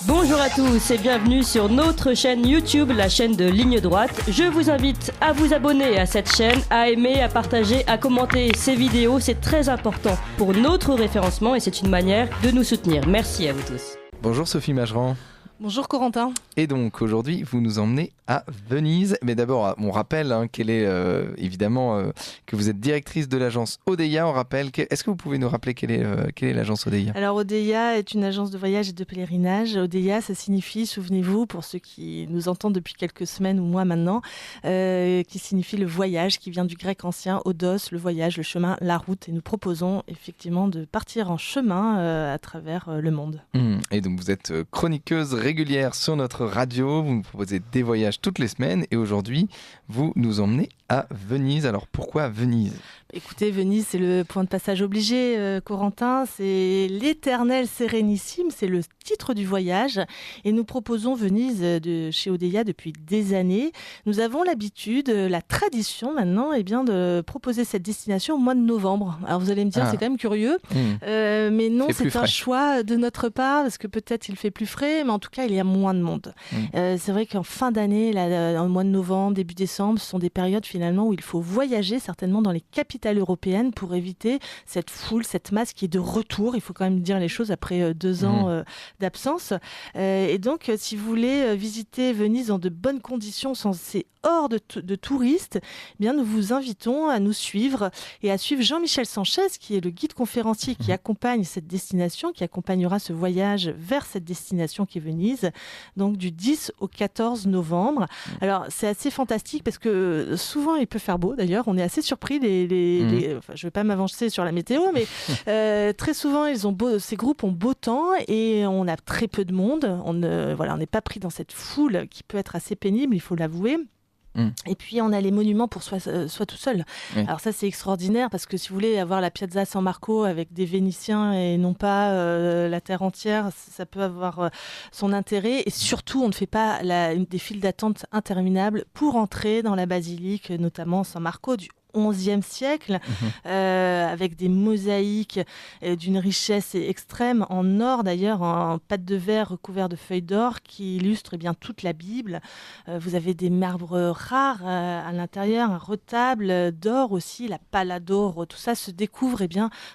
Bonjour à tous et bienvenue sur notre chaîne YouTube, la chaîne de Ligne Droite. Je vous invite à vous abonner à cette chaîne, à aimer, à partager, à commenter ces vidéos. C'est très important pour notre référencement et c'est une manière de nous soutenir. Merci à vous tous. Bonjour Sophie Mageran. Bonjour Corentin. Et donc aujourd'hui vous nous emmenez à Venise. Mais d'abord on rappelle qu'elle est évidemment que vous êtes directrice de l'agence Odeia. On rappelle est-ce que vous pouvez nous rappeler quelle est l'agence Odeia ? Alors Odeia est une agence de voyage et de pèlerinage. Odeia, ça signifie, souvenez-vous, pour ceux qui nous entendent depuis quelques semaines ou mois maintenant, qui signifie le voyage, qui vient du grec ancien odos, le voyage, le chemin, la route. Et nous proposons effectivement de partir en chemin à travers le monde. Et donc vous êtes chroniqueuse régulière sur notre radio, vous nous proposez des voyages toutes les semaines et aujourd'hui vous nous emmenez à Venise. Alors pourquoi Venise ? Écoutez, Venise, c'est le point de passage obligé, Corentin. C'est l'éternel sérénissime, c'est le titre du voyage. Et nous proposons Venise chez Odeia depuis des années. Nous avons l'habitude, la tradition maintenant, de proposer cette destination au mois de novembre. Alors vous allez me dire, c'est quand même curieux. Mais non, c'est un choix de notre part, parce que peut-être il fait plus frais, mais en tout cas, il y a moins de monde. C'est vrai qu'en fin d'année, au mois de novembre, début décembre, ce sont des périodes finalement où il faut voyager, certainement dans les capitales européenne pour éviter cette foule, cette masse qui est de retour. Il faut quand même dire les choses après 2 ans d'absence. Et donc, si vous voulez visiter Venise dans de bonnes conditions, sans ces hordes de touristes, eh bien, nous vous invitons à nous suivre et à suivre Jean-Michel Sanchez, qui est le guide conférencier qui accompagne cette destination, qui accompagnera ce voyage vers cette destination qui est Venise, donc du 10 au 14 novembre. Alors, c'est assez fantastique parce que souvent, il peut faire beau. D'ailleurs, on est assez surpris je ne vais pas m'avancer sur la météo, mais très souvent, ces groupes ont beau temps et on a très peu de monde. On n'est pas pris dans cette foule qui peut être assez pénible, il faut l'avouer. Et puis on a les monuments pour soi tout seul. Alors ça c'est extraordinaire parce que si vous voulez avoir la Piazza San Marco avec des Vénitiens et non pas la terre entière, ça peut avoir son intérêt. Et surtout on ne fait pas des files d'attente interminables pour entrer dans la basilique, notamment San Marco du XIe siècle, avec des mosaïques d'une richesse extrême, en or d'ailleurs, en pâte de verre recouvert de feuilles d'or qui illustrent toute la Bible. Vous avez des marbres rares à l'intérieur, un retable d'or aussi, la pala d'or, tout ça se découvre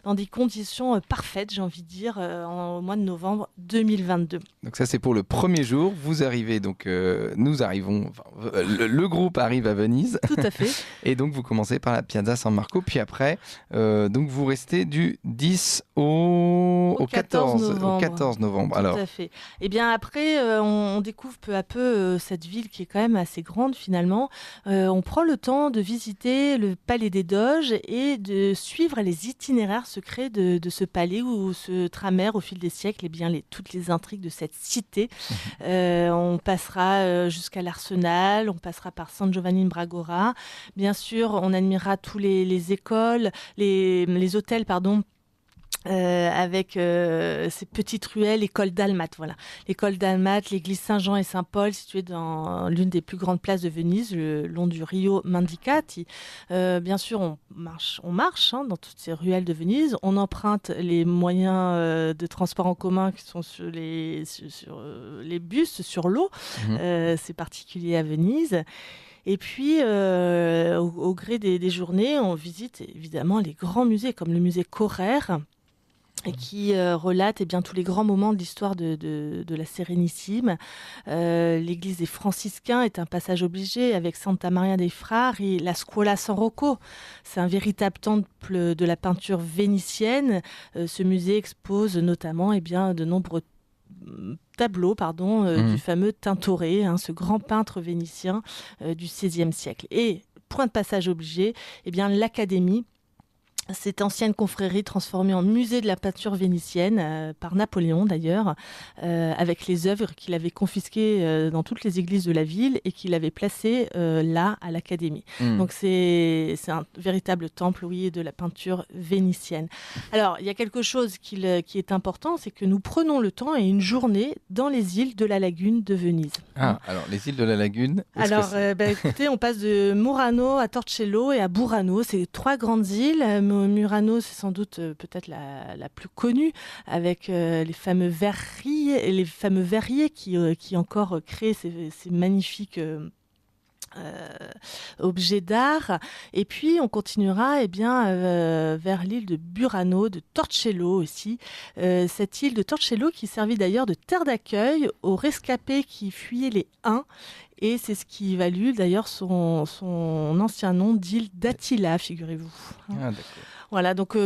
dans des conditions parfaites, j'ai envie de dire, au mois de novembre 2022. Donc ça c'est pour le premier jour, vous arrivez, donc nous arrivons, le groupe arrive à Venise. Tout à fait. Et donc vous commencez par la Piazza San Marco, puis après, donc vous restez du 10 au 14 novembre. Tout à fait. Et bien après, on découvre peu à peu cette ville qui est quand même assez grande finalement. On prend le temps de visiter le palais des Doges et de suivre les itinéraires secrets de ce palais où se tramèrent au fil des siècles toutes les intrigues de cette cité. On passera jusqu'à l'Arsenal, on passera par San Giovanni in Bragora. Bien sûr, on admirera tous les écoles, les hôtels, avec ces petites ruelles, l'école dalmate, l'école dalmate, l'église Saint-Jean et Saint-Paul située dans l'une des plus grandes places de Venise, le long du Rio Mendicati. Bien sûr, on marche dans toutes ces ruelles de Venise, on emprunte les moyens de transport en commun qui sont sur les bus, sur l'eau, c'est particulier à Venise. Et puis, au gré des journées, on visite évidemment les grands musées, comme le musée Correr, qui relate tous les grands moments de l'histoire de la Sérénissime. L'église des Franciscains est un passage obligé avec Santa Maria dei Frari, la Scuola San Rocco. C'est un véritable temple de la peinture vénitienne. Ce musée expose notamment de nombreux tableau du fameux Tintoret, ce grand peintre vénitien du XVIe siècle. Et point de passage obligé, l'Académie, cette ancienne confrérie transformée en musée de la peinture vénitienne par Napoléon d'ailleurs, avec les œuvres qu'il avait confisquées dans toutes les églises de la ville et qu'il avait placées là à l'Académie. Donc c'est un véritable temple, de la peinture vénitienne. Alors il y a quelque chose qui est important, c'est que nous prenons le temps et une journée dans les îles de la lagune de Venise. Alors les îles de la lagune. Écoutez, on passe de Murano à Torcello et à Burano. C'est 3 grandes îles. Murano, c'est sans doute peut-être la plus connue, avec les fameux verriers qui encore créent ces magnifiques objets d'art. Et puis on continuera vers l'île de Burano, de Torcello aussi. Cette île de Torcello qui servit d'ailleurs de terre d'accueil aux rescapés qui fuyaient les Huns. Et c'est ce qui valut d'ailleurs son ancien nom d'île d'Attila, figurez-vous. Ah, d'accord. Voilà, donc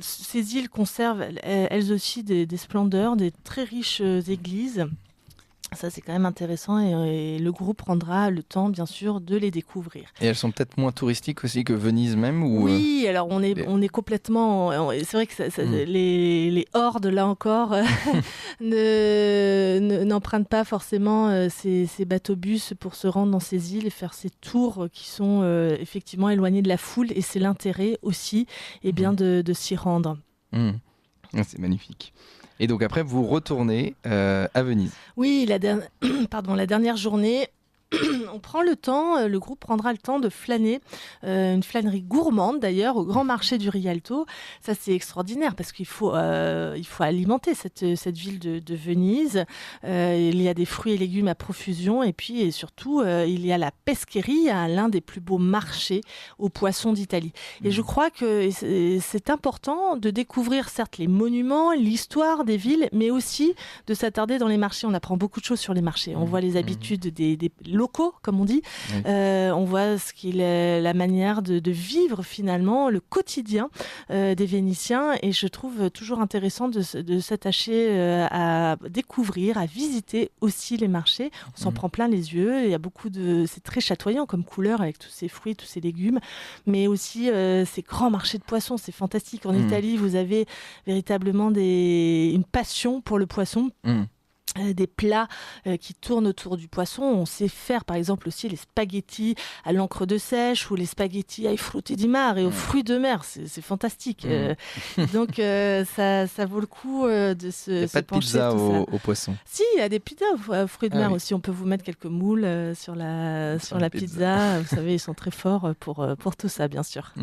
ces îles conservent elles aussi des splendeurs, des très riches églises. Ça, c'est quand même intéressant et le groupe prendra le temps, bien sûr, de les découvrir. Et elles sont peut-être moins touristiques aussi que Venise même ou Oui, alors on est complètement... C'est vrai que les hordes, là encore, n'empruntent pas forcément ces bateaux-bus pour se rendre dans ces îles et faire ces tours qui sont effectivement éloignés de la foule. Et c'est l'intérêt aussi de s'y rendre. C'est magnifique. Et donc après, vous retournez à Venise. Oui, la dernière journée, on prend le temps, le groupe prendra le temps de flâner, une flânerie gourmande d'ailleurs, au grand marché du Rialto. Ça, c'est extraordinaire parce qu'il faut alimenter cette ville de Venise. Il y a des fruits et légumes à profusion et puis et surtout, il y a la Pescheria, l'un des plus beaux marchés aux poissons d'Italie. Et je crois que c'est important de découvrir certes les monuments, l'histoire des villes, mais aussi de s'attarder dans les marchés. On apprend beaucoup de choses sur les marchés. On voit les habitudes des locaux, comme on dit. Oui. On voit ce qu'il est, la manière de vivre finalement le quotidien des Vénitiens, et je trouve toujours intéressant de s'attacher à découvrir, à visiter aussi les marchés. On s'en prend plein les yeux. Il y a c'est très chatoyant comme couleur avec tous ces fruits, tous ces légumes, mais aussi ces grands marchés de poissons. C'est fantastique. En Italie, vous avez véritablement une passion pour le poisson. Des plats qui tournent autour du poisson. On sait faire par exemple aussi les spaghettis à l'encre de sèche ou les spaghettis ai frutti di mare et aux fruits de mer. C'est fantastique. Donc ça vaut le coup de se pencher. Il n'y a pas de pizza au poisson. Si, il y a des pizzas aux fruits de mer aussi. On peut vous mettre quelques moules sur la pizza. Vous savez, ils sont très forts pour tout ça, bien sûr.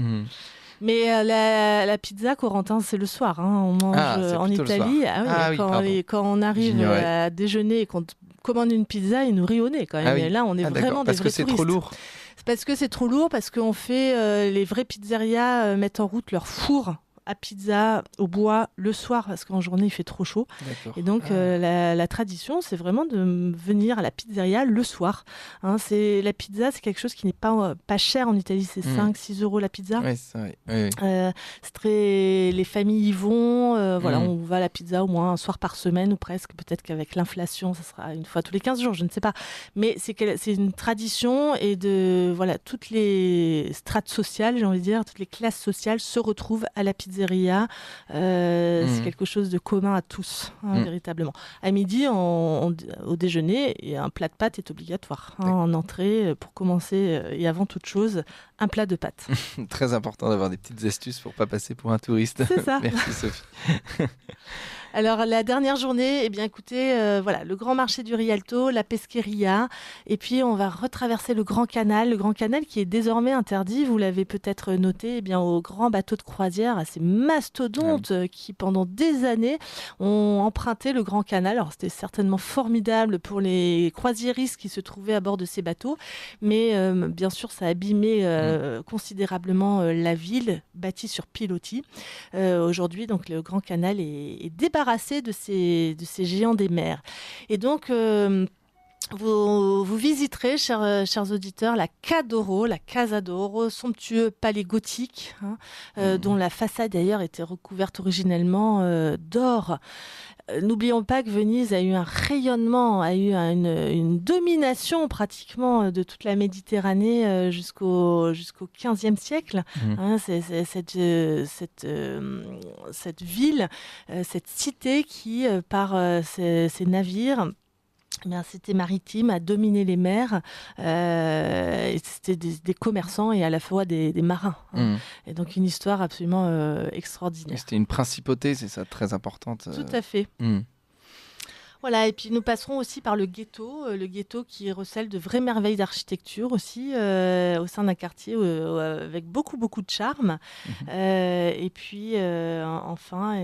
Mais la pizza, Corentin, c'est le soir. On mange en Italie. Quand on arrive à déjeuner et qu'on commande une pizza, ils nous rient au nez quand même. Et là, on est vraiment des vrais touristes. Parce que c'est trop lourd. Parce que c'est trop lourd, parce qu'on fait les vraies pizzerias mettent en route leur four à pizza au bois le soir parce qu'en journée il fait trop chaud. D'accord. Et donc la tradition, c'est vraiment de venir à la pizzeria le soir. La pizza, c'est quelque chose qui n'est pas cher en Italie. C'est 5-6 euros la pizza. Oui, c'est vrai. Oui. Les familles y vont. On va à la pizza au moins un soir par semaine ou presque. Peut-être qu'avec l'inflation, ça sera une fois tous les 15 jours, je ne sais pas. Mais c'est une tradition et toutes les strates sociales, j'ai envie de dire, toutes les classes sociales se retrouvent à la pizzeria. C'est quelque chose de commun à tous, véritablement. À midi, au déjeuner, un plat de pâtes est obligatoire. En entrée, pour commencer, et avant toute chose, un plat de pâtes. Très important d'avoir des petites astuces pour ne pas passer pour un touriste. C'est ça. Merci Sophie. Alors, la dernière journée, écoutez, le grand marché du Rialto, la Pescheria, et puis on va retraverser le Grand Canal qui est désormais interdit, vous l'avez peut-être noté, aux grands bateaux de croisière, à ces mastodontes qui, pendant des années, ont emprunté le Grand Canal. Alors, c'était certainement formidable pour les croisiéristes qui se trouvaient à bord de ces bateaux, mais bien sûr, ça a abîmé considérablement la ville, bâtie sur pilotis. Aujourd'hui, donc, le Grand Canal est débarrassé de ces géants des mers. Et donc, vous visiterez, chers auditeurs, la Casa d'Oro, somptueux palais gothique, dont la façade d'ailleurs était recouverte originellement d'or. N'oublions pas que Venise a eu un rayonnement, a eu une domination pratiquement de toute la Méditerranée jusqu'au XVe siècle. Cette ville, cette cité qui, par ses navires, c'était maritime, a dominé les mers. Et c'était des commerçants et à la fois des marins. Et donc une histoire absolument extraordinaire. Et c'était une principauté, c'est ça, très importante. Tout à fait. Voilà, et puis nous passerons aussi par le ghetto qui recèle de vraies merveilles d'architecture aussi, au sein d'un quartier avec beaucoup de charme. Et puis enfin,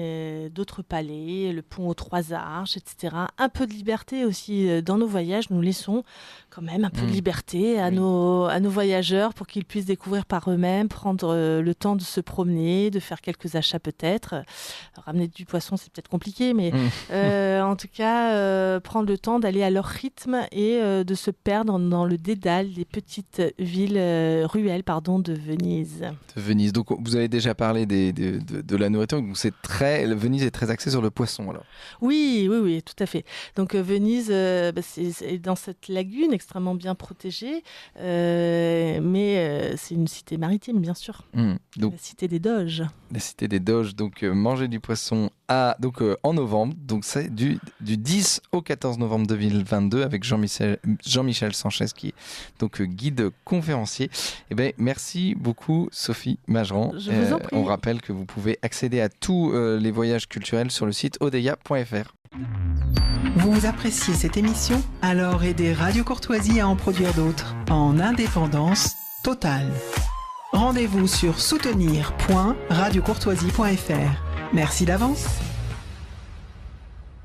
d'autres palais, le pont aux 3 arches, etc. Un peu de liberté aussi dans nos voyages. Nous laissons quand même un peu de liberté à nos voyageurs pour qu'ils puissent découvrir par eux-mêmes, prendre le temps de se promener, de faire quelques achats peut-être. Ramener du poisson, c'est peut-être compliqué, mais en tout cas, prendre le temps d'aller à leur rythme et de se perdre dans le dédale des petites ruelles de Venise. De Venise. Donc, vous avez déjà parlé de la nourriture. Donc Venise est très axée sur le poisson, alors. Oui, tout à fait. Donc, Venise, c'est dans cette lagune extrêmement bien protégée, mais c'est une cité maritime, bien sûr. Donc, la cité des Doges. La cité des Doges. Donc, manger du poisson en novembre. Donc, c'est du 10 au 14 novembre 2022 avec Jean-Michel Sanchez, qui est donc guide conférencier. Eh ben, merci beaucoup, Sophie Mageran. Je vous en prie. On rappelle que vous pouvez accéder à tous les voyages culturels sur le site odeya.fr. Vous appréciez cette émission? Alors aidez Radio Courtoisie à en produire d'autres en indépendance totale. Rendez-vous sur soutenir.radiocourtoisie.fr. Merci d'avance.